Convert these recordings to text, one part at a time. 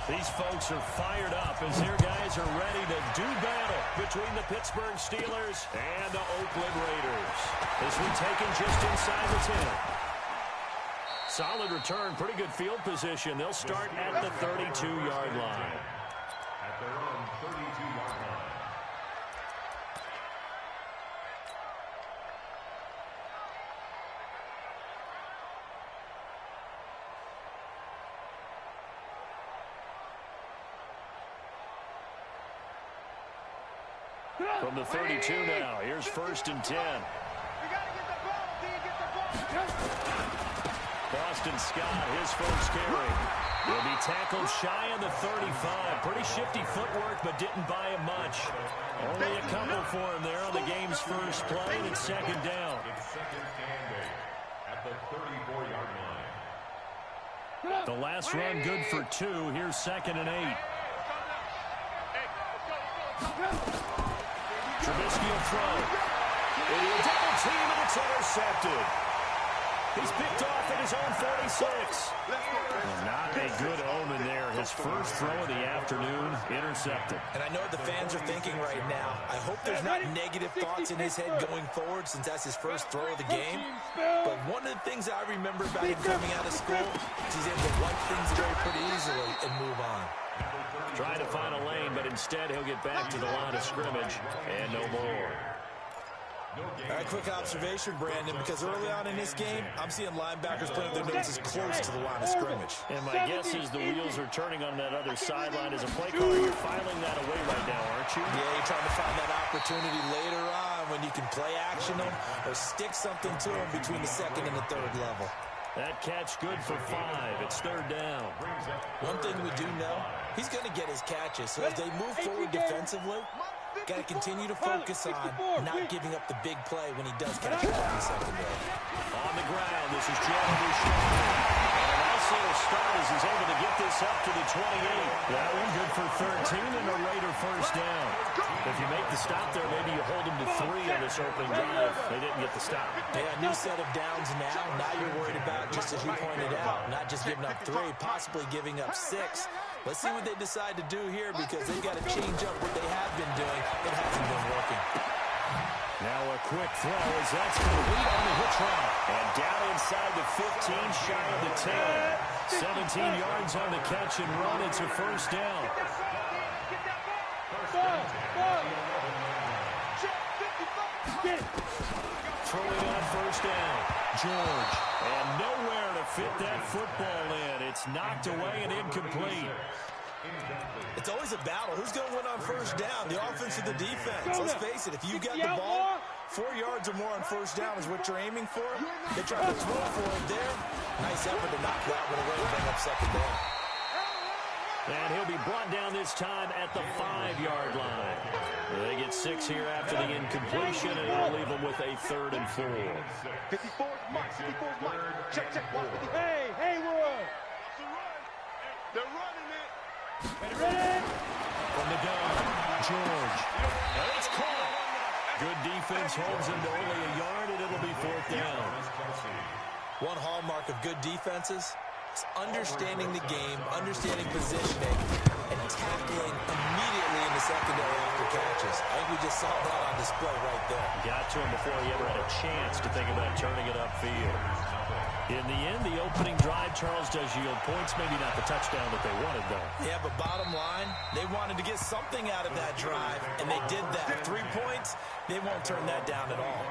These folks are fired up as their guys are ready to do battle between the Pittsburgh Steelers and the Oakland Raiders. This one taken just inside the 10. Solid return, pretty good field position. They'll start at the 32-yard line. At their own 32-yard line. From the 32 now, here's 1st and 10. Boston Scott, his first carry. Will be tackled shy of the 35. Pretty shifty footwork, but didn't buy him much. Only a couple for him there on the game's first play, and it's 2nd down. It's 2nd and 8 at the 34-yard line. The last run good for 2. Here's 2nd and 8. Trubisky will throw. It'll be a double team, and it's intercepted. He's picked off at his own 46. Well, not a good omen there. His first throw of the afternoon, intercepted. And I know what the fans are thinking right now. I hope there's not negative thoughts in his head going forward since that's his first throw of the game. But one of the things I remember about him coming out of school is he's able to wipe things away pretty easily and move on. Trying to find a lane, but instead he'll get back to the line of scrimmage and no more. All right, quick observation, Brandon, because early on in this game, I'm seeing linebackers putting their noses close to the line of scrimmage. And my guess is the wheels are turning on that other sideline. As a play caller, you're filing that away right now, aren't you? Yeah, you're trying to find that opportunity later on when you can play action them or stick something to them between the 2nd and the 3rd level. That catch good for 5. It's 3rd down. One thing we do know, he's going to get his catches. So as they move forward defensively, got to continue to focus on not giving up the big play when he does catch it in the secondary. On the ground, this is Jordan Bouchard. And a nice little start as he's able to get this up to the 28. That one good for 13 and a Raider first down. If you make the stop there, maybe you hold them to 3 on this opening drive. They didn't get the stop. Yeah, new set of downs now. Now you're worried about, just as you pointed out, not just giving up 3, possibly giving up 6. Let's see what they decide to do here because they've got to change up what they have been doing. It hasn't been working. Now a quick throw as that's complete on the hitch route. And down inside the 15, shy of the 10. 17 yards on the catch and run. It's a first down. Throwing on first down. George. And nowhere to fit that football in. It's knocked away and incomplete. It's always a battle. Who's going to win on first down? The offense or the defense? Let's face it, if you got the ball, 4 yards or more on first down is what you're aiming for. They try to throw for it there. Nice effort to knock that one away and bring up 2nd down. And he'll be brought down this time at the 5-yard line. They get 6 here after the incompletion, and it'll leave them with a 3rd and 4. 54 Mike. Check. Hey, Roy. They're running it. Ready? From the gun, George. And it's caught. Good defense holds him to only a yard, and it'll be 4th down. One hallmark of good defenses is understanding the game, understanding positioning, and tackling immediately in the secondary after catches. I think we just saw that on display right there. Got to him before he ever had a chance to think about turning it upfield. In the end, the opening drive, Charles, does yield points. Maybe not the touchdown that they wanted, though. Yeah, but bottom line, they wanted to get something out of that drive, and they did that. 3 points, they won't turn that down at all.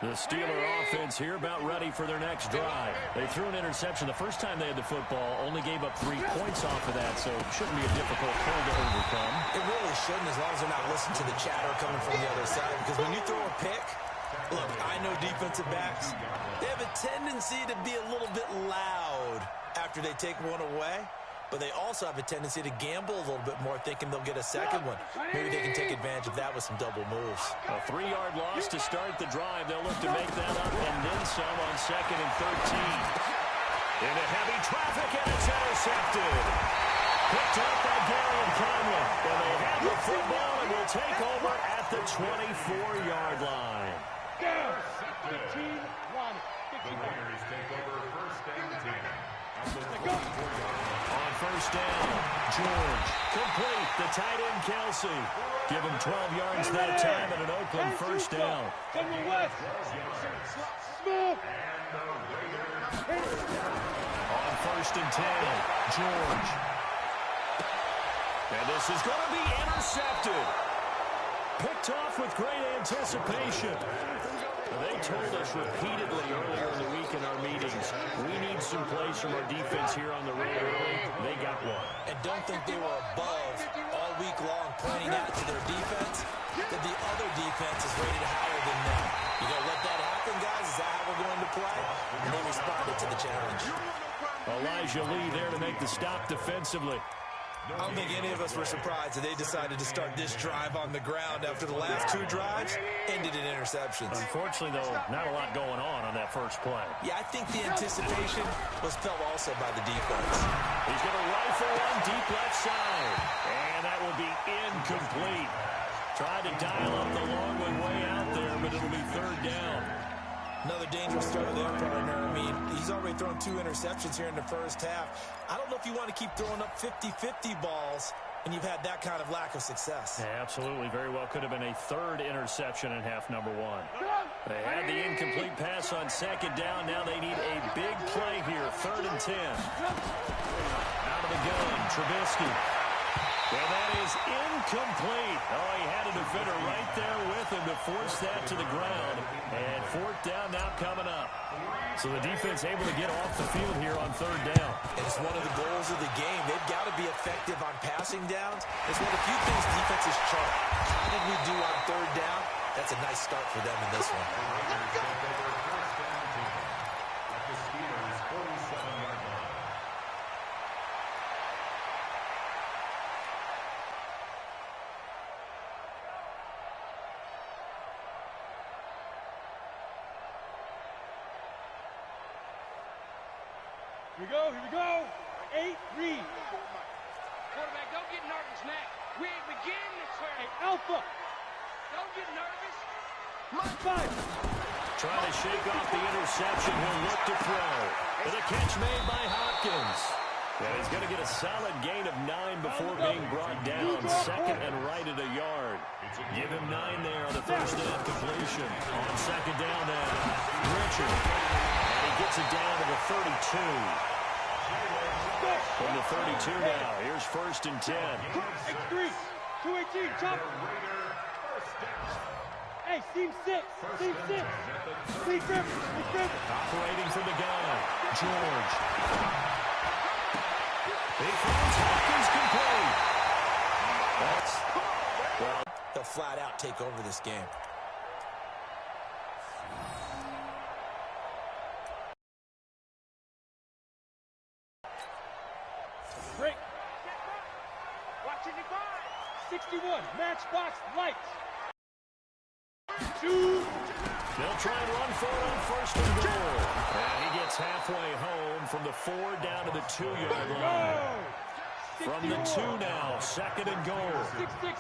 The Steeler offense here about ready for their next drive. They threw an interception the first time they had the football, only gave up 3 points off of that, so it shouldn't be a difficult play to overcome. It really shouldn't, as long as they're not listening to the chatter coming from the other side, because when you throw a pick, look, I know defensive backs, they have a tendency to be a little bit loud after they take one away. But they also have a tendency to gamble a little bit more, thinking they'll get a second one. Maybe they can take advantage of that with some double moves. A 3-yard loss to start the drive. They'll look to make that up and then some on 2nd and 13. Into heavy traffic, and it's intercepted. Picked up by Gary and Conley. And they have the football and will take over at the 24-yard line. Down. 15, line. The Raiders take over first and 10. At the 24-yard line. On first down, George. Complete. The tight end, Kelsey. Give him 12 yards that time at an Oakland first down. General West. Smith. On first and 10, George. And this is going to be intercepted. Picked off with great anticipation. They told us repeatedly earlier in the week in our meetings, we need some plays from our defense here on the road early. They got one. And don't think they were above all week long pointing out to their defense that the other defense is rated higher than them. You gonna let that happen, guys? Is that how we're going to play? And they responded to the challenge. Elijah Lee there to make the stop defensively. I don't think any of us were surprised that they decided to start this drive on the ground after the last two drives ended in interceptions. Unfortunately, though, not a lot going on that first play. Yeah, I think the anticipation was felt also by the defense. He's going to rifle one deep left side, and that will be incomplete. Tried to dial up the long one way out there, but it'll be third down. Another dangerous throw there, partner. I mean, he's already thrown 2 interceptions here in the first half. I don't know if you want to keep throwing up 50-50 balls when you've had that kind of lack of success. Yeah, absolutely. Very well could have been a third interception in half number 1. They had the incomplete pass on second down. Now they need a big play here. Third and 10. Out of the gun, Trubisky. And that is incomplete. Oh, he had a defender right there with him to force that to the ground. And fourth down now coming up. So the defense able to get off the field here on third down. And it's one of the goals of the game. They've got to be effective on passing downs. It's one of the few things the defense is chart. How did we do on third down? That's a nice start for them in this one. At the Steelers' 47-yard line. Here we go. 8, read. Quarterback, don't get nervous now. We ain't beginning to clear. Hey, Alpha. Don't get nervous. Mike 5. Trying to shake off the interception. He'll look to throw. With a catch made by Hopkins. And he's going to get a solid gain of 9 before being brought down. Second and right at a yard. Give him 9 there on the first down completion. On second down now, Richard. And he gets it down to the 32. From the 32 now, here's first and 10. 3, 218, chop. Hey, seam 6. Seam 6. Lee Griffin. Operating from the gun, George. He finds Hopkins complete. Well, they'll flat out take over this game. Break. Watch it, 61, matchbox lights. 2. They'll try and run for it on first and goal. And he gets halfway home from the 4 down to the 2-yard line. From the 2 now, second and goal. 6.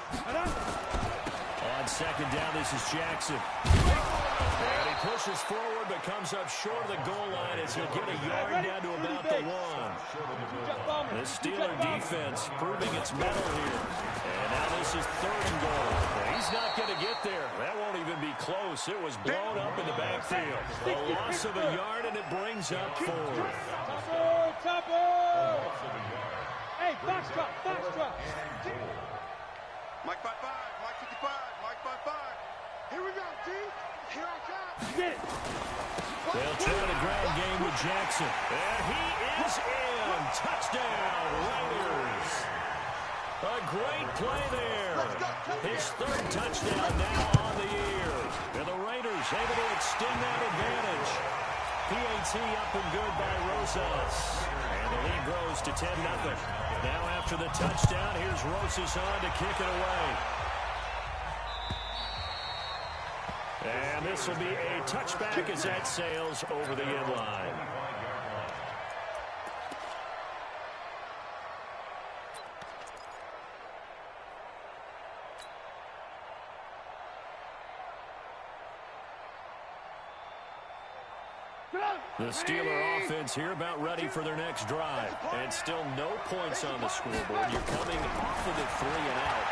On second down, this is Jackson. And he pushes forward but comes up short of the goal line as he'll get a yard down to about the 1. This Steeler defense proving its mettle here. And now this is third and goal. He's not going to get there. That won't even be close. It was blown up in the backfield. A loss of a yard, and it brings up 4. Topper! Hey, box drop. Mike 55, Mike 55, Mike 55. Here we go, D. Here I come. Get it. They'll try the ground game with Jackson. And he is in. Touchdown, Raiders. A great play there. His third touchdown now on the year. And the Raiders able to extend that advantage. PAT up and good by Rosas. And the lead grows to 10-0. Now after the touchdown, here's Rosas on to kick it away. And this will be a touchback as that sails over the end line. The Steeler offense here about ready for their next drive. And still no points on the scoreboard. You're coming off of the 3 and out.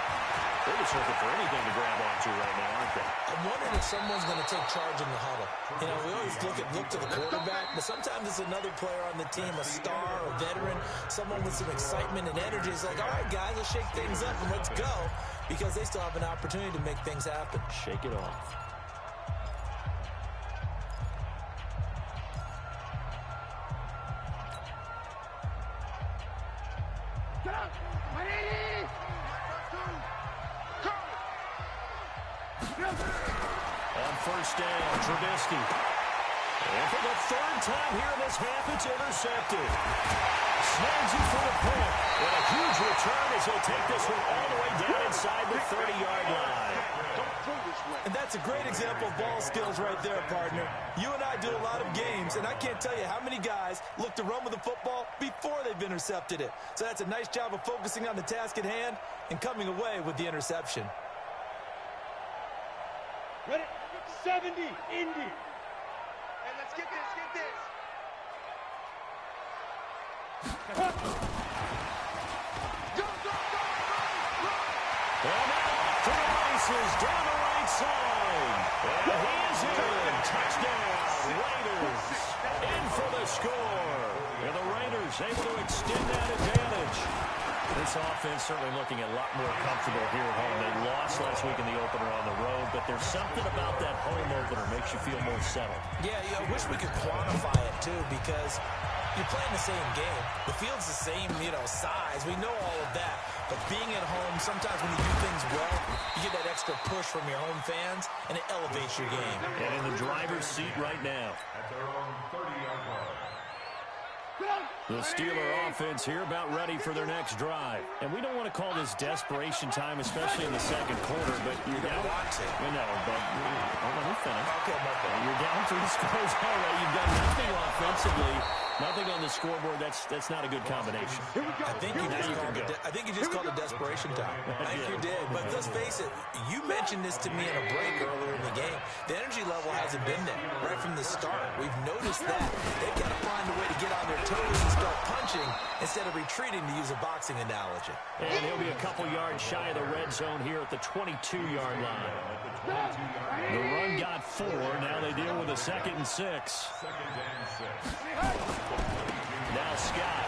They're just looking for anything to grab onto right now, aren't they? I'm wondering if someone's going to take charge in the huddle. You know, we always look to the quarterback, but sometimes it's another player on the team, a star, a veteran, someone with some excitement and energy. It's like, all right, guys, let's shake things up and let's go, because they still have an opportunity to make things happen. Shake it off. On first down, Trubisky. And for the 3rd time here in this half, it's intercepted. Snags it for the pick. And a huge return as he'll take this one all the way down inside the 30-yard line. And that's a great example of ball skills right there, partner. You and I do a lot of games, and I can't tell you how many guys look to run with the football before they've intercepted it. So that's a nice job of focusing on the task at hand and coming away with the interception. Ready? 70, Indy. Hey, let's get this, get this. Go, go, go, go. And now off to the races down the right side. And he is in. Touchdown, Raiders. In for the score. And the Raiders able to extend that advantage. This offense certainly looking a lot more comfortable here at home. They lost last week in the opener on the road, but there's something about that home opener makes you feel more settled. Yeah, I wish we could quantify it, too, because you're playing the same game. The field's the same, size. We know all of that. But being at home, sometimes when you do things well, you get that extra push from your home fans, and it elevates your game. And in the driver's seat right now. At their own 30-yard line. The Steeler offense here about ready for their next drive. And we don't want to call this desperation time, especially in the second quarter, but you're down. Let me finish. Okay, You're down 3 scores already. You've done nothing offensively, nothing on the scoreboard. That's not a good combination. I think you just called it desperation time. I think you did. But let's face it, you mentioned this to me in a break earlier in the game. The energy level hasn't been there right from the start. We've noticed that. They've got to find a way to get on their toes and start punching instead of retreating, to use a boxing analogy. And he'll be a couple yards shy of the red zone here at the 22-yard line. The run got 4. Now they deal with a 2nd and 6. Now Scott.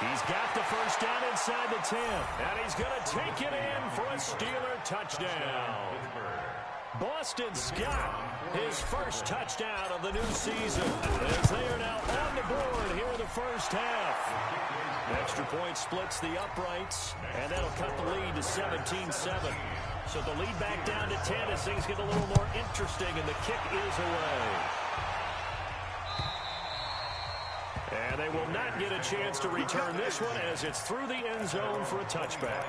He's got the first down inside the 10. And he's going to take it in for a Steeler touchdown. Boston Scott, his first touchdown of the new season, as they are now on the board here in the first half. Extra point splits the uprights, and that'll cut the lead to 17-7. So the lead back down to 10 as things get a little more interesting, and the kick is away. And they will not get a chance to return this one as it's through the end zone for a touchback.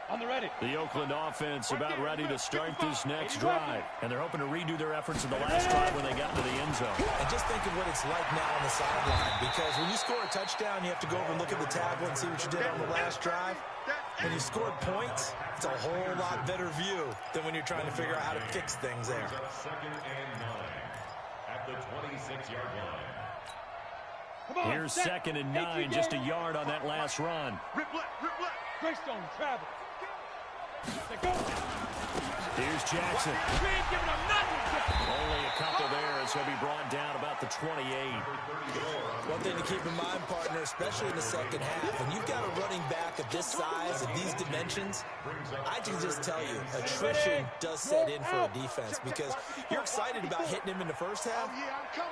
On the ready. The Oakland offense about ready to start this next drive. And they're hoping to redo their efforts in the last drive when they got into the end zone. And just think of what it's like now on the sideline, because when you score a touchdown, you have to go over and look at the tablet and see what you did on the last drive. When you scored points, it's a whole lot better view than when you're trying to figure out how to fix things there. 2nd and 9 at the 26-yard line. Here's 2nd and 9, just a yard on that last run. Rip left, rip left. Greystone, travel. Go. Here's Jackson. We ain't giving them nothing. Only a couple there as he'll be brought down about the 28. One thing to keep in mind, partner, especially in the second half, when you've got a running back of this size, of these dimensions, I can just tell you, attrition does set in for a defense, because you're excited about hitting him in the first half,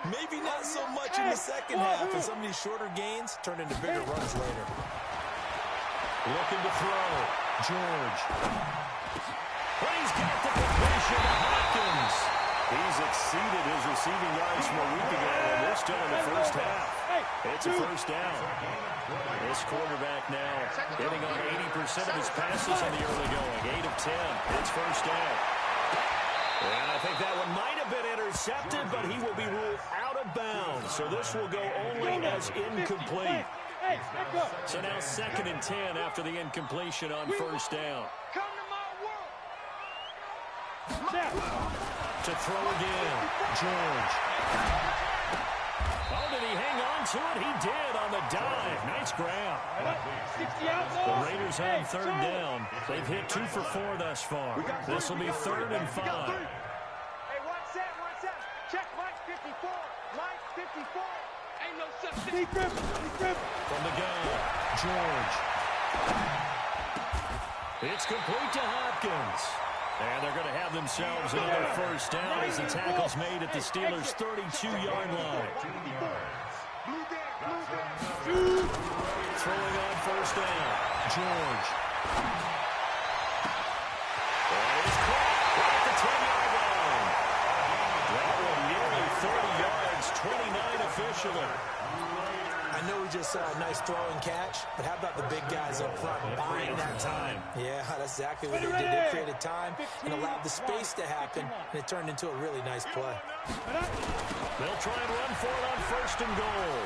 maybe not so much in the second half, and some of these shorter gains turn into bigger runs later. Looking to throw. George. But he's got the completion to Hopkins. He's exceeded his receiving yards from a week ago, and they're still in the first half. It's a first down. This quarterback now hitting on 80% of his passes in the early going. 8 of 10. It's first down. And I think that one might have been intercepted, but he will be ruled out of bounds. So this will go only as incomplete. So now 2nd and 10 after the incompletion on first down. Come to my world. To throw again. George. Oh, did he hang on to it? He did on the dive. Nice grab. The Raiders on third down. They've hit 2 for 4 thus far. This will be 3rd and 5. Hey, one set. Check Mike 54. Mike 54. Ain't no such thing. From the gun, George. It's complete to Hopkins. And they're going to have themselves another first down as the tackle's made at the Steelers' 32-yard line. Throwing on first down, George. And it's caught right at the 10-yard line. That one nearly 30 yards, 29 officially. I know we just saw a nice throw and catch, but how about the big guys up front buying that time? Yeah, that's exactly what they did. They created time and allowed the space to happen, and it turned into a really nice play. They'll try and run for it on 1st and goal.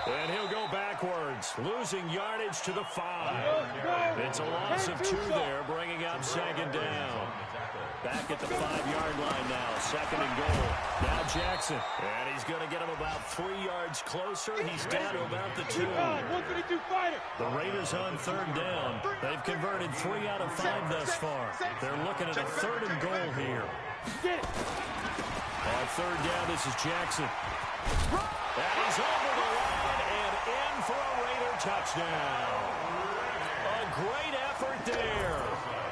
And he'll go backwards, losing yardage to the 5. It's a loss of 2 there, bringing up 2nd down. Back at the 5-yard line now, 2nd and goal. Now Jackson, and he's going to get him about 3 yards closer. He's down to about the 2. The Raiders on 3rd down. They've converted 3 out of 5 thus far. They're looking at a 3rd and goal here. On 3rd down, this is Jackson. And he's over the line and in for a Raider touchdown. A great effort there.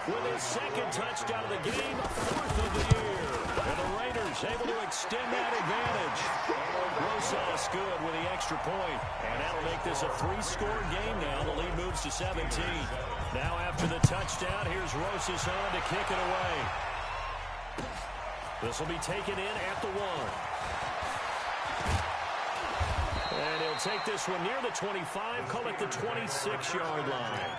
With his 2nd touchdown of the game, 4th of the year. And the Raiders able to extend that advantage. Rosas good with the extra point. And that'll make this a 3-score game now. The lead moves to 17. Now after the touchdown, here's Rosas on to kick it away. This will be taken in at the 1. And he'll take this one near the 25, call it the 26-yard line.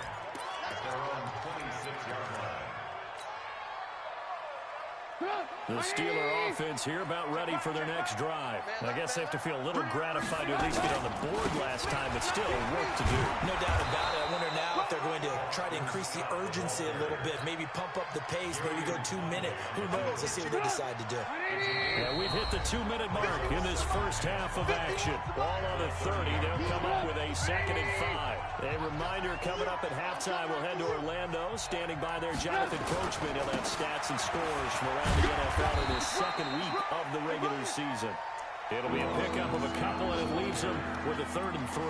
The Steeler offense here about ready for their next drive. I guess they have to feel a little gratified to at least get on the board last time, but still work to do. No doubt about it. I wonder now if they're going to try to increase the urgency a little bit, maybe pump up the pace, maybe go 2-minute. Who knows? Let's see what they decide to do. Yeah, we've hit the 2-minute mark in this first half of action. Ball on the 30. They'll come up with a 2nd and 5. A reminder coming up at halftime, we'll head to Orlando. Standing by there, Jonathan Coachman. He'll have stats and scores from around the NFL in his 2nd week of the regular season. It'll be a pickup of a couple, and it leaves him with a 3rd and 3.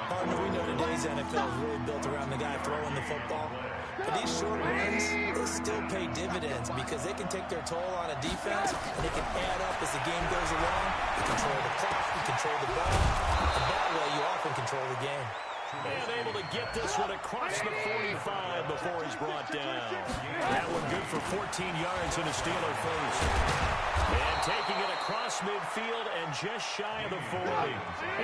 Partner, we know today's NFL is really built around the guy throwing the football. But these short runs, they still pay dividends because they can take their toll on a defense, and they can add up as the game goes along. You control the clock, you control the ball, and that way you often control the game. And able to get this one across the 45 before he's brought down. That one good for 14 yards and a Steeler first. And taking it across midfield and just shy of the 40.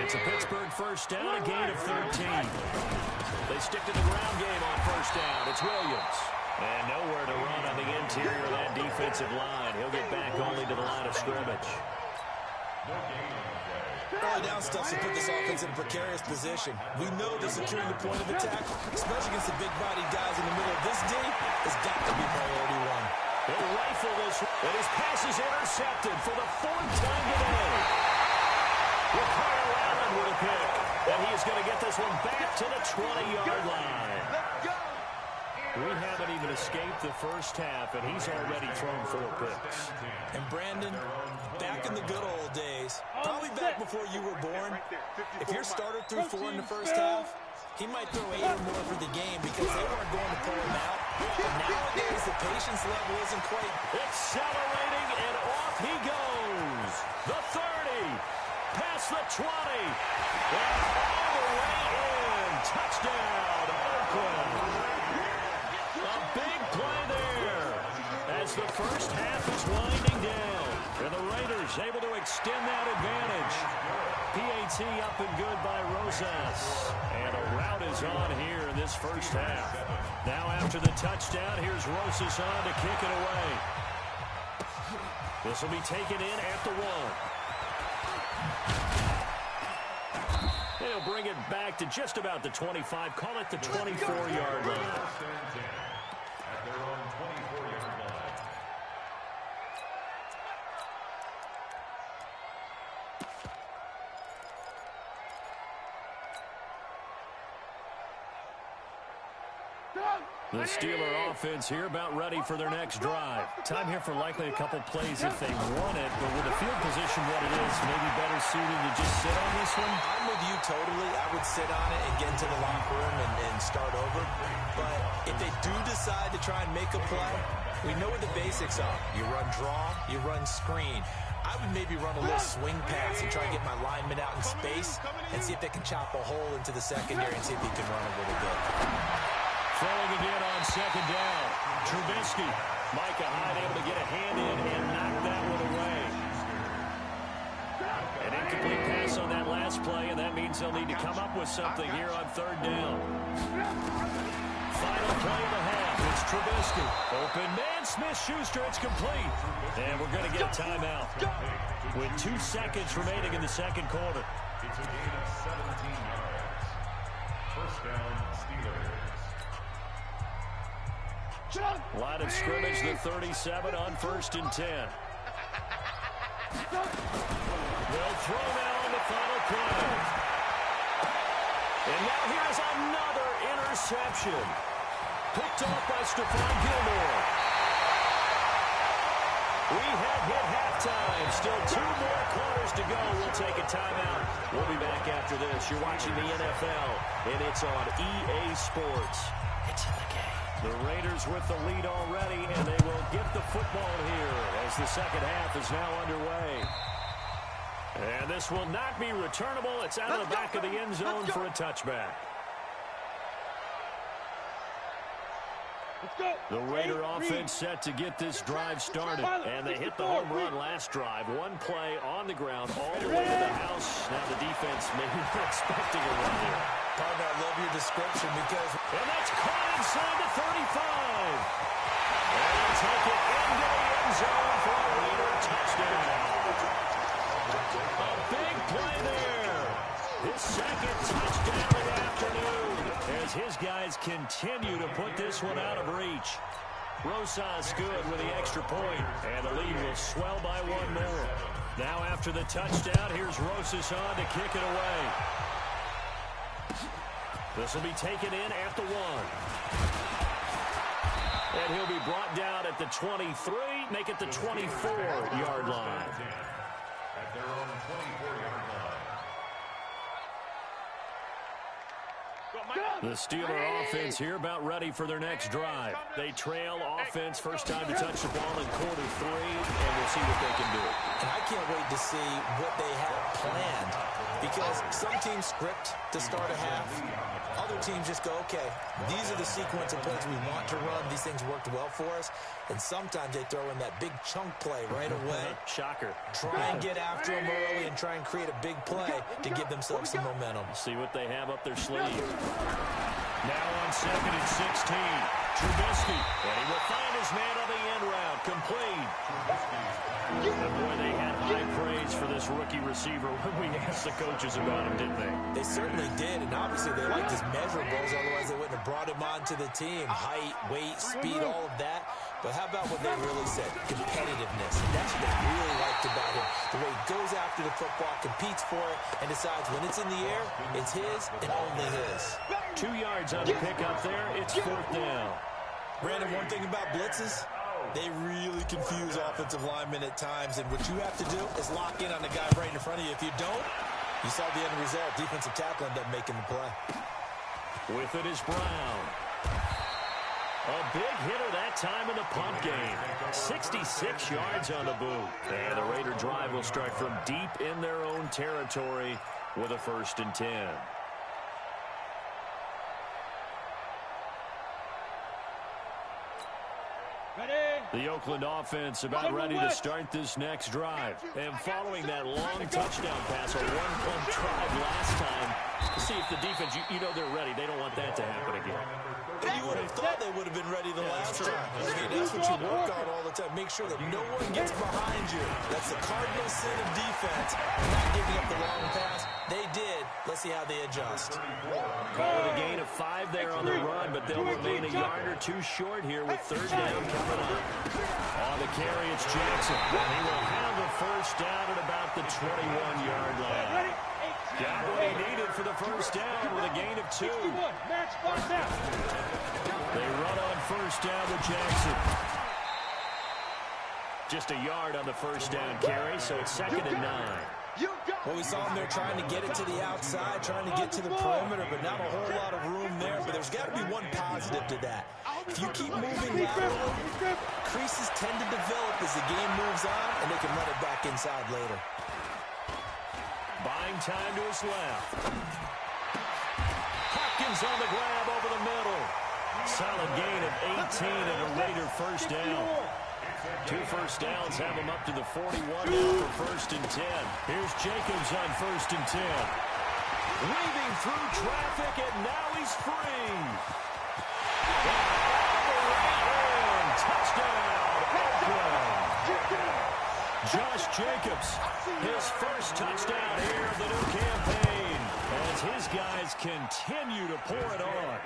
It's a Pittsburgh first down, a gain of 13. They stick to the ground game on first down. It's Williams. And nowhere to run on the interior of that defensive line. He'll get back only to the line of scrimmage. Early down stuff to put this offense in a precarious position. We know that securing the point of attack, especially against the big-bodied guys in the middle of this D, has got to be priority 1. He'll rifle this, and his pass is intercepted for the 4th time today. Kyle Allen with a pick, and he is going to get this one back to the 20-yard line. We haven't even escaped the first half, and he's already thrown 4 picks. And Brandon, back in the good old days, probably back before you were born, if your starter threw 4 in the first half, he might throw 8 or more for the game because they weren't going to pull him out. But nowadays, the patience level isn't quite. Accelerating, and off he goes. The 30, past the 20, and all the way in. Touchdown, Oakland. A big play there as the first half is winding down. And the Raiders able to extend that advantage. PAT up and good by Rosas. And a rout is on here in this first half. Now after the touchdown, here's Rosas on to kick it away. This will be taken in at the 1. He'll bring it back to just about the 25. Call it the 24-yard line. At their own 24-yard The Steeler offense here about ready for their next drive. Time here for likely a couple plays if they want it, but with the field position what it is, maybe better suited to just sit on this one? I'm with you totally. I would sit on it and get into the locker room and start over. But if they do decide to try and make a play, we know what the basics are. You run draw, you run screen. I would maybe run a little swing pass and try and get my linemen out in space and see if they can chop a hole into the secondary and see if he can run a little bit. Throwing again on second down. Trubisky. Micah Hyde able to get a hand in and knock that one away. An incomplete pass on that last play, and that means they'll need to come up with something here on third down. Final play of the half. It's Trubisky. Open man. Smith-Schuster. It's complete. And we're going to get a timeout. With 2 seconds remaining in the second quarter. It's a gain of 17 yards. First down, Steelers. Line of scrimmage, the 37 on 1st and 10. They'll throw now on the final play. And now here's another interception. Picked off by Stephon Gilmore. We have hit halftime. Still 2 more quarters to go. We'll take a timeout. We'll be back after this. You're watching the NFL, and it's on EA Sports. It's in the game. The Raiders with the lead already, and they will get the football here as the second half is now underway. And this will not be returnable. It's out of the back of the end zone for a touchback. The Raider offense set to get this drive started, and they hit the home run last drive. One play on the ground all the way to the house. Now the defense maybe not expecting a run here. Partner, I love your description because... And that's caught inside the 35. And they'll take it into the end zone for a Raider touchdown. A big play there. His second touchdown of the afternoon as his guys continue to put this one out of reach. Rosas good with the extra point, and the lead will swell by 1 more. Now after the touchdown, here's Rosas on to kick it away. This will be taken in at the 1. And he'll be brought down at the 23, make it the 24-yard line. At their own 24-yard line. The Steeler offense here about ready for their next drive. They trail offense, first time to touch the ball in quarter 3, and we'll see what they can do. And I can't wait to see what they have planned, because some teams script to start a half. Other teams just go, okay, these are the sequence of plays we want to run. These things worked well for us. And sometimes they throw in that big chunk play right away. Shocker. Try and get after them early and try and create a big play to give themselves some momentum. See what they have up their sleeve. Now on 2nd and 16. Trubisky. And he will find his man on the end route. Complete. And boy, they had high praise for this rookie receiver when we asked the coaches about him, didn't they? They certainly did, and obviously they liked his measurables, otherwise they wouldn't have brought him onto the team. Height, weight, speed, all of that. But how about what they really said? Competitiveness. That's what they really liked about him. The way he goes after the football, competes for it, and decides when it's in the air, it's his and only his. 2 yards on the pickup there. It's 4th down. Brandon, one thing about blitzes, they really confuse offensive linemen at times, and what you have to do is lock in on the guy right in front of you. If you don't, you saw the end result. Defensive tackle ended up making the play. With it is Brown. A big hitter that time in the punt game. 66 yards on the boot. And the Raider drive will start from deep in their own territory with a 1st and 10. The Oakland offense about ready to start this next drive. And following that long touchdown pass, a one-punt drive last time, to see if the defense, you know they're ready. They don't want that to happen again. And you would have thought they would have been ready the last time. I mean, that's what you work on all the time. Make sure that no one gets behind you. That's the cardinal sin of defense. Not giving up the long pass. They did. Let's see how they adjust. Call it a gain of 5 there on the run, but they'll remain a yard or 2 short here with 3rd down coming up. On the carry, it's Jackson. And he will have the 1st down at about the 21-yard line. Got what he needed for the 1st down with a gain of 2. They run on first down with Jackson. Just a yard on the first down carry, so it's 2nd and 9. Well, we saw him there trying to get it to the outside, trying to get to the perimeter, but not a whole lot of room there. But there's got to be one positive to that. If you keep moving laterally, creases tend to develop as the game moves on, and they can run it back inside later. Buying time to his left. Hopkins on the grab over the middle. Solid gain of 18 and a Raider first down. 2 first downs have him up to the 41 now for 1st and 10. Here's Jacobs on 1st and 10. Weaving through traffic, and now he's free. And touchdown, Oakland. Josh Jacobs, his first touchdown here of the new campaign, as his guys continue to pour it on.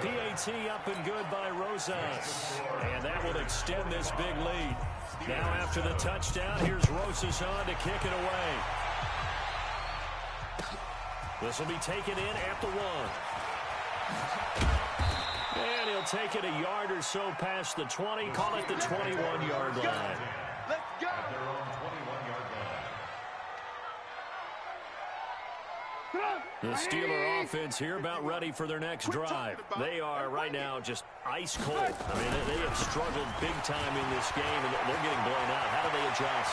PAT up and good by Rosas, and that will extend this big lead. Now after the touchdown, here's Rosas on to kick it away. This will be taken in at the 1. And he'll take it a yard or so past the 20, call it the 21-yard line. Let's go. The Steeler offense here about ready for their next drive. They are right now just ice cold. I mean, they have struggled big time in this game, and they're getting blown out. How do they adjust?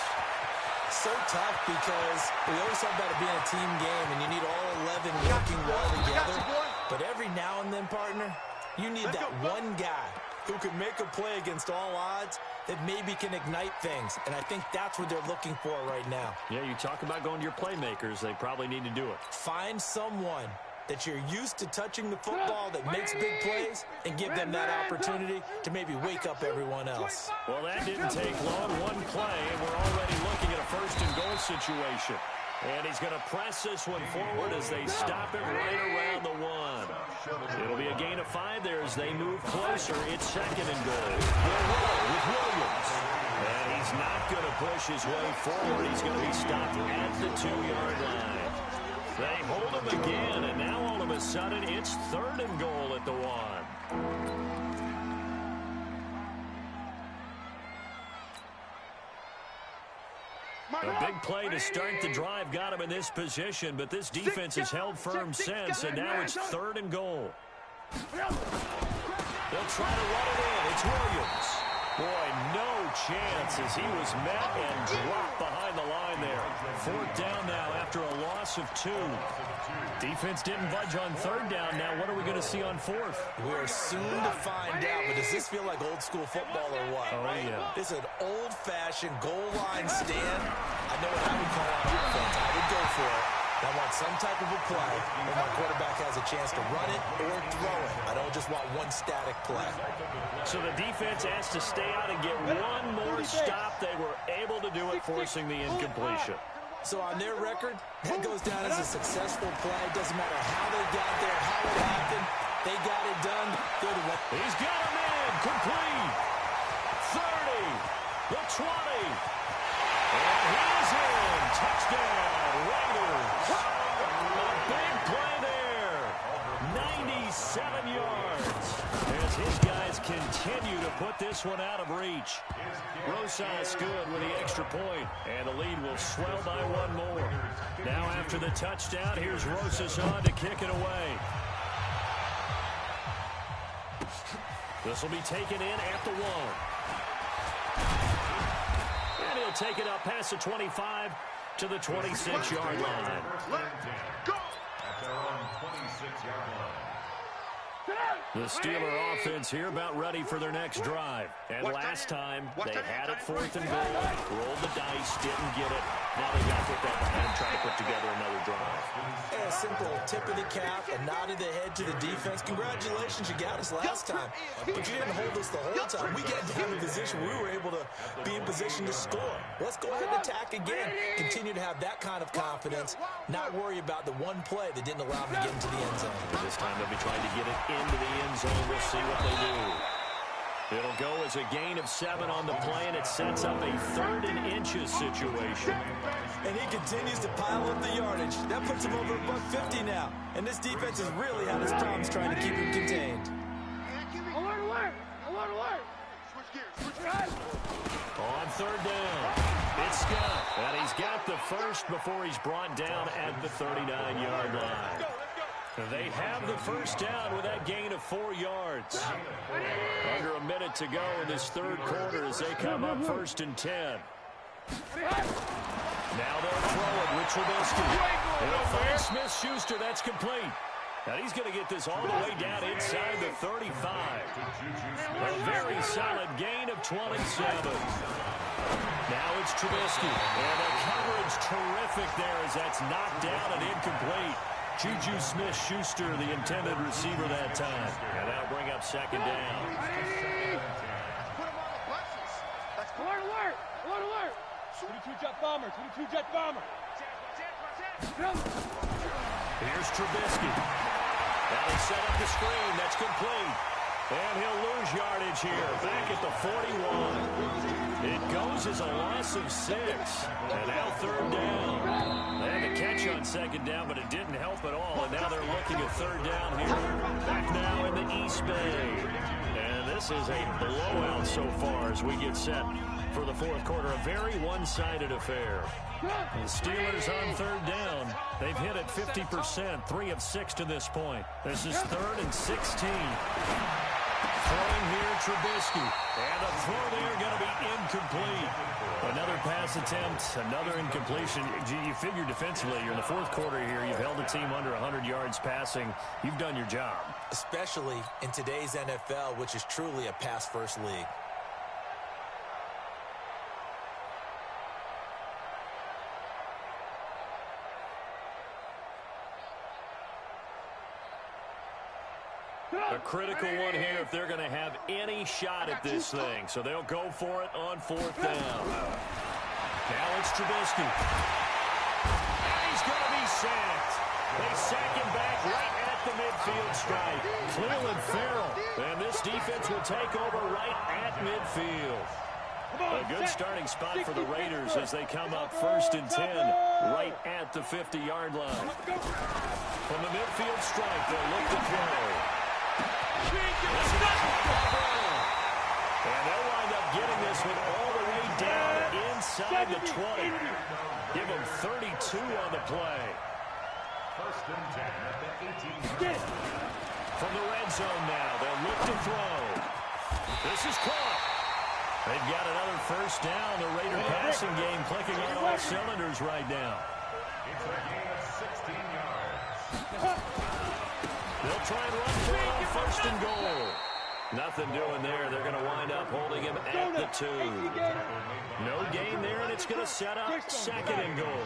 So tough because we always talk about it being a team game, and you need all 11 working well together. But every now and then, partner, you need that one guy who can make a play against all odds that maybe can ignite things. And I think that's what they're looking for right now. Yeah, you talk about going to your playmakers. They probably need to do it. Find someone that you're used to touching the football that makes big plays and give them that opportunity to maybe wake up everyone else. Well, that didn't take long. One play, and we're already looking at a 1st and goal situation. And he's going to press this one forward as they stop it right around the 1. It'll be a gain of 5 there as they move closer. It's 2nd and goal. With Williams. And he's not going to push his way forward. He's going to be stopped at the 2-yard line. They hold him again, and now all of a sudden it's 3rd and goal at the 1. A big play to start the drive got him in this position, but this defense has held firm since, and now it's 3rd and goal. They'll try to run it in. It's Williams. Boy, no chance as he was met and dropped behind the line there. 4th down now after a loss of 2. Defense didn't budge on 3rd down. Now what are we going to see on 4th? We are soon to find out, but does this feel like old school football or what? Oh, yeah. It's an old-fashioned goal line stand. I know what I would call on offense. I would go for it. I want some type of a play where my quarterback has a chance to run it or throw it. I don't just want one static play. So the defense has to stay out and get one more stop. They were able to do it, forcing the incompletion. So on their record, that goes down as a successful play. Doesn't matter how they got there, how it happened. They got it done. They're the one. He's got him in. Complete. 30. The 20. And he's in. Touchdown, Raiders. A big play there. 97 yards. As his guys continue to put this one out of reach. Rosas good with the extra point, and the lead will swell by 1 more. Now after the touchdown, here's Rosas on to kick it away. This will be taken in at the 1. And he'll take it up past the 25 to the 26-yard line. Go. At their own 26-yard line. The Steeler offense here about ready for their next drive. And last time, they had it 4th and goal. Rolled the dice, didn't get it. Now they got to put that behind and try to put together another drive. A simple tip of the cap, a nod of the head to the defense. Congratulations, you got us last time. But you didn't hold us the whole time. We got down in position where we were able to be in position to score. Let's go ahead and attack again. Continue to have that kind of confidence. Not worry about the one play that didn't allow them to get into the end zone. This time they'll be trying to get it into the end zone. We'll see what they do. It'll go as a gain of 7 on the play, and it sets up a 3rd and inches situation. And he continues to pile up the yardage. That puts him over $150 now. And this defense has really had its problems trying to keep him contained. pushed before he's brought down at the 39-yard line. They have the first down with that gain of 4 yards. Under a minute to go in this third quarter as they come up 1st and 10. Now they'll throw it with Trubisky. It'll find Smith-Schuster. That's complete. Now he's going to get this all the way down inside the 35. A very solid gain of 27. Now it's Trubisky. And the coverage terrific there as that's knocked down and incomplete. Juju Smith-Schuster, the intended receiver that time. And that'll bring up 2nd down. Put him on the buses. That's Alert, alert! Alert, alert! 22 jet bomber, 22 jet bomber. Here's Trubisky. Now they set up the screen. That's complete. And he'll lose yardage here. Back at the 41. It goes as a loss of 6. And now 3rd down. They had to catch on 2nd down, but it didn't help at all. And now they're looking at 3rd down here. Back now in the East Bay. And this is a blowout so far as we get set for the 4th quarter. A very one-sided affair. The Steelers on 3rd down. They've hit it 50%, 3 of 6 to this point. This is 3rd and 16. Throwing here, Trubisky. And the throw there going to be incomplete. Another pass attempt, another incompletion. You figure defensively, you're in the 4th quarter here. You've held a team under 100 yards passing. You've done your job. Especially in today's NFL, which is truly a pass-first league. A critical one here if they're going to have any shot at this thing. So they'll go for it on 4th down. Now it's Trubisky. And he's going to be sacked. They sack him back right at the midfield stripe. Cleveland Farrell. And this defense will take over right at midfield. A good starting spot for the Raiders as they come up 1st and 10 right at the 50-yard line. From the midfield stripe, they'll look to throw. And they'll wind up getting this one all the way down inside the 20. Give them 32 on the play. 1st and 10 at the 18. From the red zone now, they'll look to throw. This is caught. They've got another 1st down. The Raider passing game clicking on all cylinders right now. It's a gain of 16 yards. They'll try and run for it on 1st and goal. Nothing doing there. They're going to wind up holding him at the 2. No gain there, and it's going to set up 2nd and goal.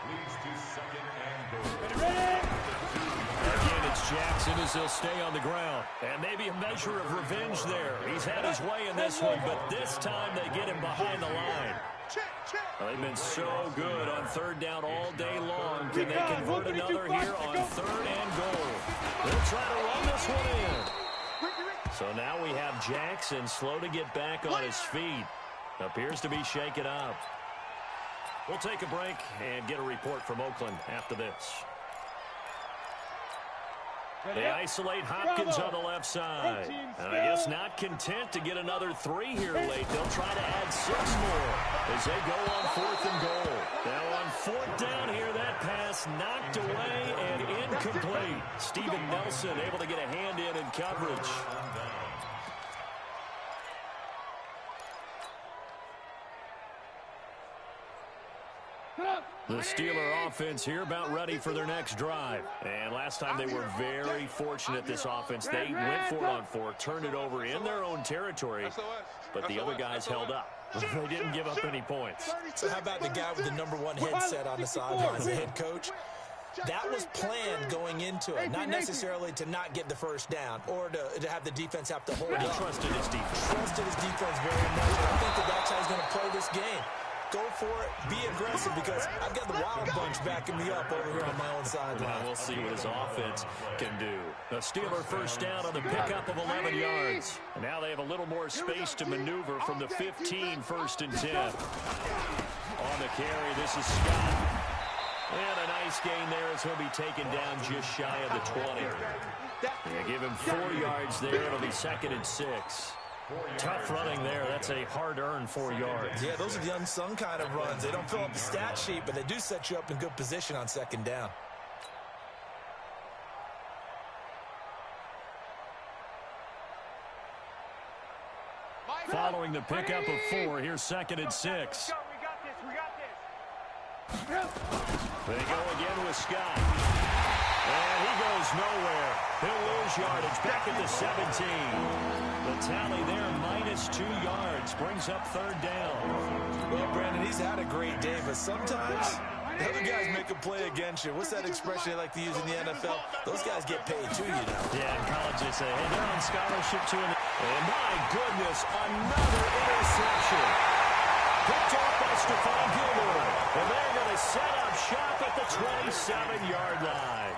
Leads to 2nd and goal. Again, it's Jackson as he'll stay on the ground. And maybe a measure of revenge there. He's had his way in this one, but this time they get him behind the line. Well, they've been so good on 3rd down all day long. Can they convert another here on 3rd and goal? They'll try to run this one in. So now we have Jackson slow to get back on his feet. Appears to be shaken up. We'll take a break and get a report from Oakland after this. They isolate Hopkins on the left side. And I guess not content to get another 3 here late. They'll try to add 6 more as they go on 4th and goal. Now on 4th down here, that pass knocked away and incomplete. Steven Nelson able to get a hand in coverage. The Steeler offense here about ready for their next drive. And last time they were very fortunate, this offense. They went for it on 4, turned it over in their own territory, but the other guys held up. They didn't give up any points. So how about the guy with the #1 headset on the sidelines, the head coach? That was planned going into it, not necessarily to not get the 1st down or to have the defense have to hold He up. trusted his defense. Trusted his defense very much, and I think that's how he's going to play this game. Go for it, be aggressive, because I've got the Wild Bunch backing me up over here on my own sideline. We'll see what his offense can do. A Steeler 1st down on the pickup of 11 yards. And now they have a little more space to maneuver from the 15, 1st and 10. On the carry, this is Scott. And a nice gain there as he'll be taken down just shy of the 20. They give him 4 yards there. It'll be 2nd and 6. Tough running there. That's a hard-earned 4 yards. Yeah, those are the unsung kind of runs. They don't fill up the stat sheet, but they do set you up in good position on second down. Following the pickup of 4, here's 2nd and 6. We got this. We got this. They go again with Scott. And he goes nowhere. He'll lose yardage back at the 17. The tally there, -2 yards, brings up 3rd down. Well, Brandon, he's had a great day, but sometimes the other guys make a play against you. What's that expression they like to use in the NFL? Those guys get paid too, you know. Yeah, in college they say, hey, they're on scholarship too. And my goodness, another interception. Picked off by Stephon Gilmore. And they're going to set up shop at the 27-yard line.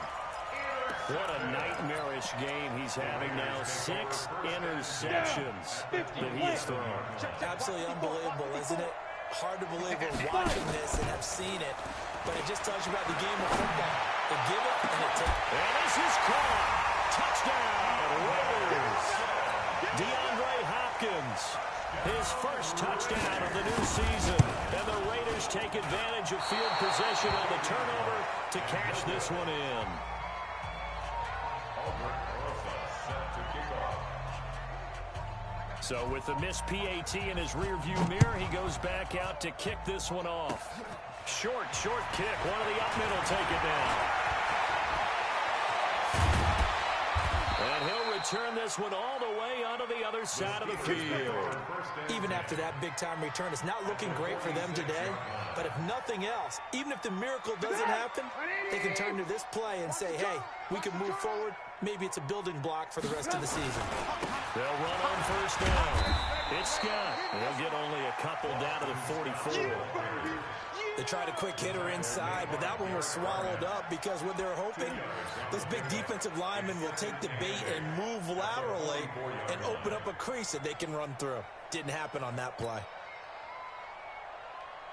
What a nightmarish game he's having now. 6 interceptions that he's thrown. Absolutely unbelievable, isn't it? Hard to believe we're watching this and have seen it, but it just tells you about the game of football. They give it and it takes. And this is caught. Touchdown, Raiders. DeAndre Hopkins, his first touchdown of the new season. And the Raiders take advantage of field possession on the turnover to cash this one in. So with the missed PAT in his rearview mirror, he goes back out to kick this one off. Short kick. One of the up middle take it down. And he'll return this one all the way onto the other side of the field. Even after that big-time return, it's not looking great for them today. But if nothing else, even if the miracle doesn't happen, they can turn to this play and say, hey, we can move forward. Maybe it's a building block for the rest of the season. They'll run on 1st down. It's Scott. They'll get only a couple down to the 44. They tried a quick hitter inside, but that one was swallowed up because what they're hoping, those big defensive linemen will take the bait and move laterally and open up a crease that they can run through. Didn't happen on that play.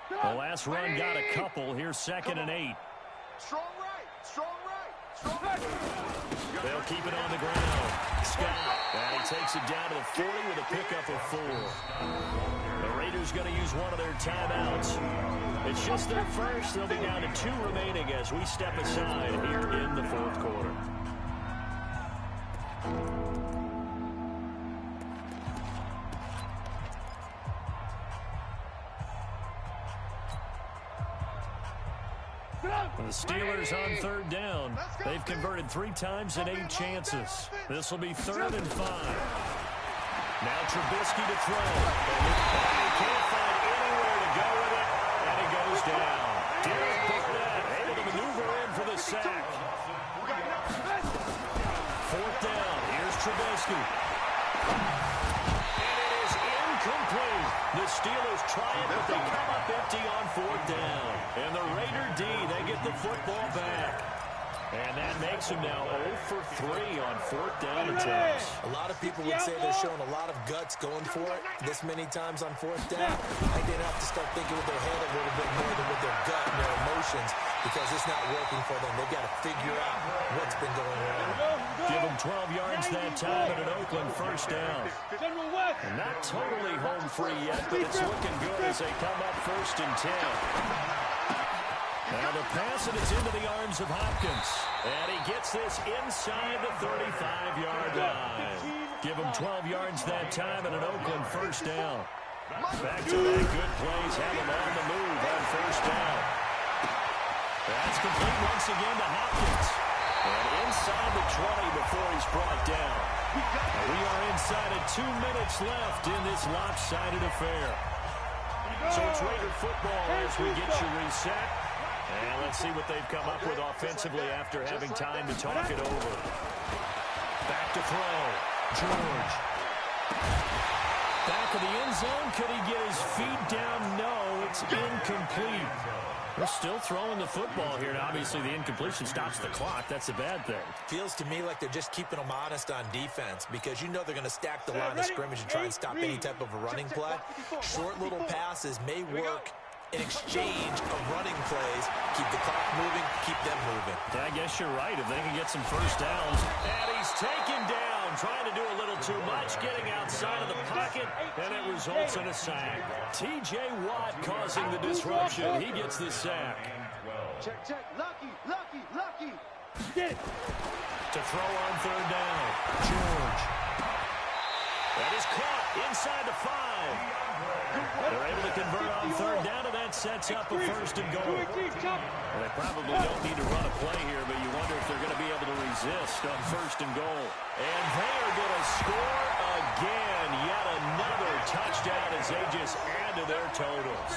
The last run got a couple. Here's 2nd and 8. Strong right. Strong right. Strong right. They'll keep it on the ground. Scott, and he takes it down to the 40 with a pickup of 4. The Raiders going to use one of their timeouts. It's just their first. They'll be down to 2 remaining as we step aside here in the 4th quarter. The Steelers on 3rd down. They've converted 3 times in 8 chances. This will be 3rd and 5. Now Trubisky to throw. He can't find anywhere to go with it, and it goes down. Derek Barnett able to maneuver in for the sack. 4th down. Here's Trubisky. And it is incomplete. The Steelers try it, but they come up empty on 4th down. And the Raider D, they get the football back. And that makes him now 0 for 3 on 4th down attempts. A lot of people would say they're showing a lot of guts going for it this many times on 4th down. I think they'd have to start thinking with their head a little bit more than with their gut and their emotions because it's not working for them. They've got to figure out what's been going wrong. Give them 12 yards that time at an Oakland 1st down. And not totally home free yet, but it's looking good as they come up 1st and 10. Now the pass, and it's into the arms of Hopkins. And he gets this inside the 35-yard line. Give him 12 yards that time and an Oakland 1st down. Back-to-back good plays have him on the move on 1st down. That's complete once again to Hopkins. And inside the 20 before he's brought down. We are inside of 2 minutes left in this lopsided affair. So it's Raider football as we get you reset. And let's see what they've come up with offensively after having time to talk it over. Back to throw. George. Back of the end zone. Could he get his feet down? No, it's incomplete. They're still throwing the football here. And obviously, the incompletion stops the clock. That's a bad thing. Feels to me like they're just keeping them honest on defense because you know they're going to stack the line of scrimmage and try and stop any type of a running play. Short little passes may work in exchange of running plays. Keep the clock moving, keep them moving. Yeah, I guess you're right. If they can get some 1st downs. And he's taken down, trying to do a little too much, getting outside of the pocket, and it results in a sack. T.J. Watt causing the disruption. He gets the sack. Check, check. Lucky, lucky, lucky. Get it. To throw on third down. George. That is caught inside the 5. They're able to convert on third down, and that sets up a first and goal. Well, they probably don't need to run a play here, but you wonder if they're going to be able to resist on first and goal. And they are going to score again. Yet another touchdown as they just add to their totals.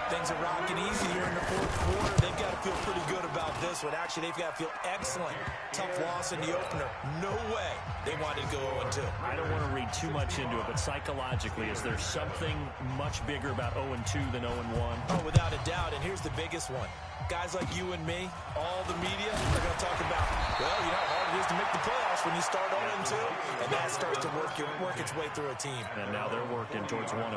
Things are rocking easy here in the fourth quarter. They've got to feel pretty good about this one. Actually, they've got to feel excellent. Tough loss in the opener. No way they wanted to go 0-2. I don't want to read too much into it, but psychologically, is there something much bigger about 0-2 than 0-1? Oh, without a doubt, and here's the biggest one. Guys like you and me, all the media, are going to talk about, well, you know how hard it is to make the playoffs when you start 0-2, and that starts to work its way through a team. And now they're working towards 1-1.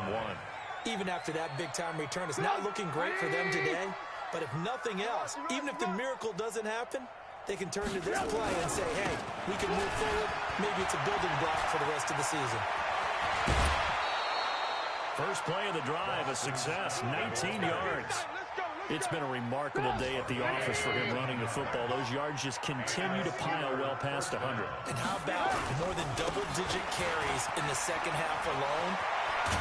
Even after that big-time return, it's not looking great for them today. But if nothing else, even if the miracle doesn't happen, they can turn to this play and say, hey, we can move forward. Maybe it's a building block for the rest of the season. First play of the drive, a success, 19 yards. It's been a remarkable day at the office for him running the football. Those yards just continue to pile well past 100. And how about more than double-digit carries in the second half alone?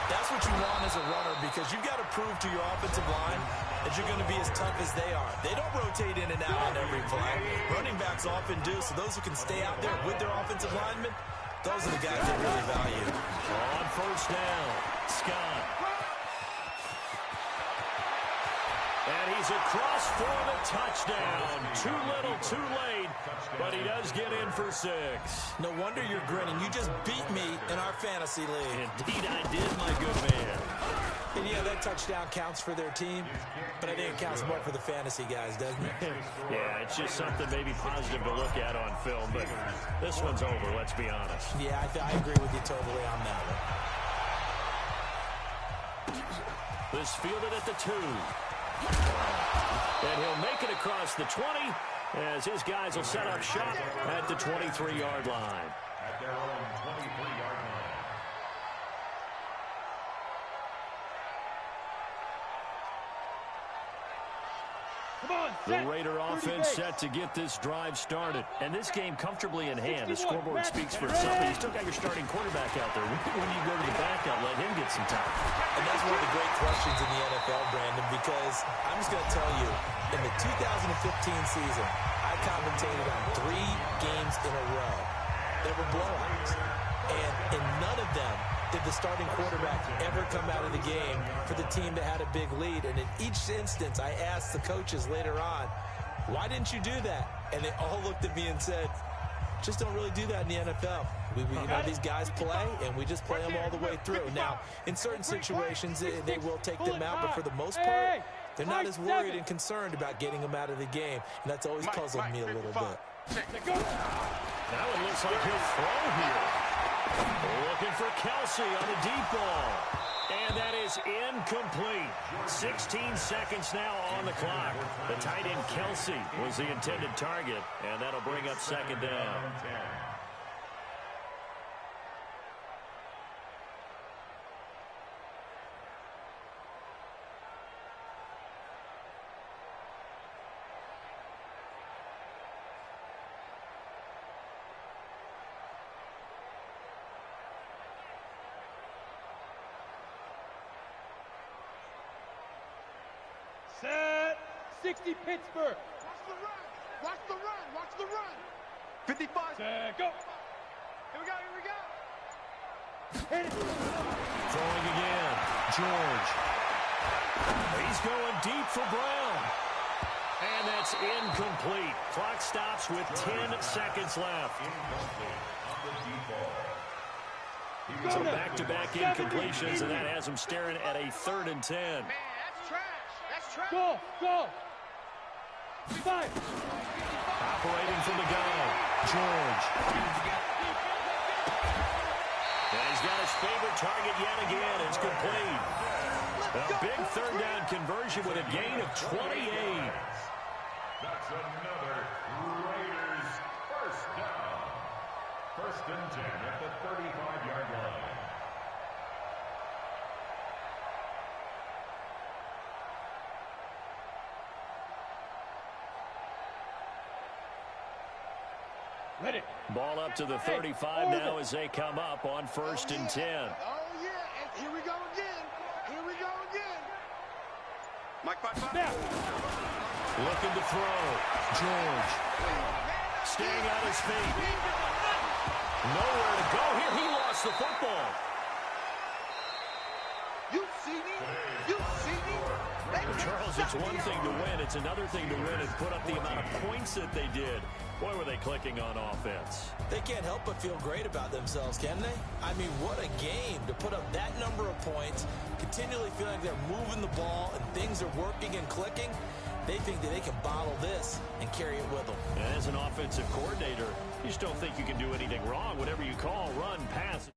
That's what you want as a runner, because you've got to prove to your offensive line that you're going to be as tough as they are. They don't rotate in and out on every play. Running backs often do, so those who can stay out there with their offensive linemen, those are the guys that really value. On first down, Scott. And he's across for the touchdown. Too little, too late, but he does get in for 6. No wonder you're grinning. You just beat me in our fantasy league. Indeed I did, my good man. And yeah, that touchdown counts for their team, but I think it counts more for the fantasy guys, doesn't it? Yeah, it's just something maybe positive to look at on film, but this one's over, let's be honest. Yeah, I agree with you totally on that one. This fielded at the 2. And he'll make it across the 20 as his guys will set up shop at the 23-yard line. At their own 23-yard line. The Raider offense set to get this drive started. And this game comfortably in hand. The scoreboard speaks for itself, but you still got your starting quarterback out there. When you go to the backup, let him get some time. And that's one of the great questions in the NFL, Brandon, because I'm just going to tell you, in the 2015 season, I commentated on 3 games in a row. They were blowouts. And in none of them did the starting quarterback ever come out of the game for the team that had a big lead. And in each instance, I asked the coaches later on, why didn't you do that? And they all looked at me and said, just don't really do that in the NFL. You know, these guys play, and we just play them all the way through. Now, in certain situations, they will take them out, but for the most part, they're not as worried and concerned about getting them out of the game. And that's always puzzled me a little bit. Now it looks like he'll throw here. Looking for Kelsey on the deep ball. And that is incomplete. 16 seconds now on the clock. The tight end Kelsey was the intended target, and that'll bring up second down. Set. 60 Pittsburgh. Watch the run. Watch the run. Watch the run. 55. Set. Go. Here we go. Here we go. Hit it. Throwing again. George. He's going deep for Brown. And that's incomplete. Clock stops with 10 seconds left. So back-to-back incompletions, and that has him staring at a 3rd and 10. Man, that's trash. That's trash. Go. Go. 5. Operating from the gun, George. And he's got his favorite target yet again. It's complete. A big 3rd down conversion with a gain of 28. That's another Raiders first down. First and 10 at the 35-yard line. Ready. Ball up to the 35 now as they come up on first and 10. Oh, yeah. And here we go again. Here we go again. Mike, bye. Now. Looking to throw. George. Staying on his feet. Nowhere to go here. He lost the football. You see me? You see me? Charles, it's one thing to win. It's another thing to win and put up the amount of points that they did. Boy, were they clicking on offense. They can't help but feel great about themselves, can they? I mean, what a game to put up that number of points, continually feeling like they're moving the ball and things are working and clicking. They think that they can bottle this and carry it with them. And as an offensive coordinator, you just don't think you can do anything wrong. Whatever you call, run, pass.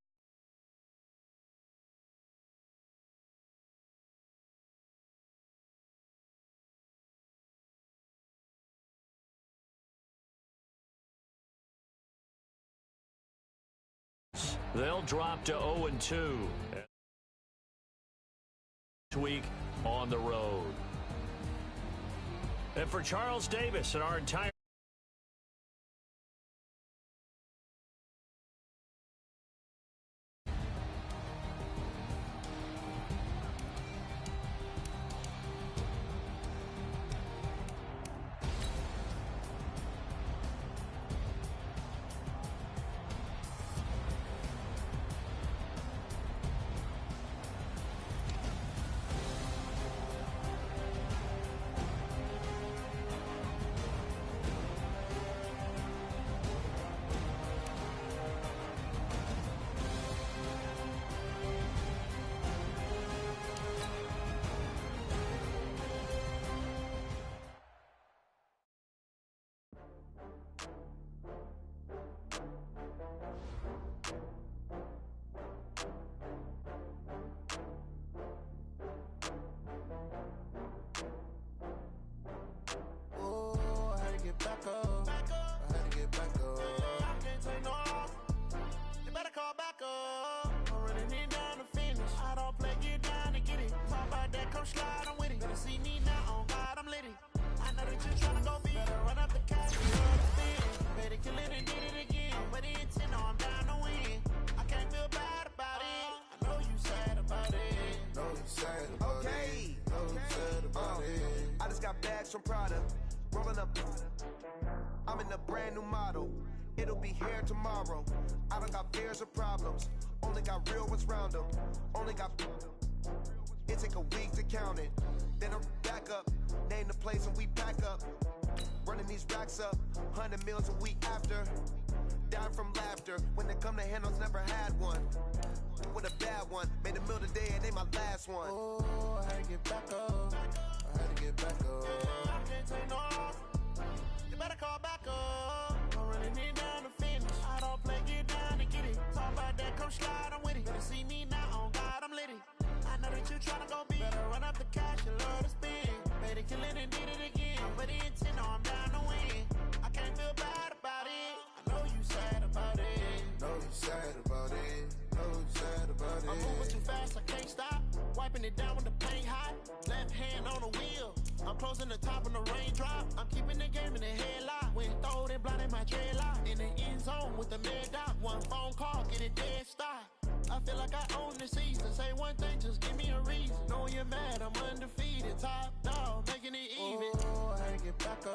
They'll drop to 0-2 this week on the road. And for Charles Davis and our entire back up. I had to get back up. I can't take no off. You better call back up. I'm running it down to finish. I don't play, get down to get it. Talk about that, come slide, I'm with it. Better see me now, on God, I'm litty. I know that you're trying to go big. Better run up the cash, you heard the spin. Better kill it and did it again. But the intent, no, I'm down to win. I can't feel bad about it. I know you sad about it. Know you sad about it. Know you sad about it. I just got bags from Prada. Rolling up, I'm in a brand new model. It'll be here tomorrow. I don't got fears or problems. Only got real ones round them. Only got. It take a week to count it. Then I'm back up. Name the place and we pack up. Running these racks up. 100 meals a week after. Dying from laughter. When they come to handles, never had one. With a bad one. Made a meal today and they my last one. Oh, I had to get back up. I had to get back up. I can't take no off. You better call back up. I'm running it down to finish. I don't play, get down to get it. Talk about that, come slide, I'm with it. Better see me now, on God, I'm litty. I know that you tryna go big. Better run up the cash, you love to spin. Better kill it and did it again. But the intent, no, I'm down to win. I can't feel bad about it. I know you sad about it. Know you sad about it. Know you sad about it. I'm moving too fast, I can't stop. Wiping it down with the paint hot. Left hand on the wheel. I'm closing the top when the raindrop. I'm keeping the game in the headlock. When throwed and blinded my dreadlock. In the end zone with the mad dot. One phone call, get it dead stop. I feel like I own the season. Say one thing, just give me a reason. Know you're mad, I'm undefeated. Top dog, making it even. Oh, I had to get back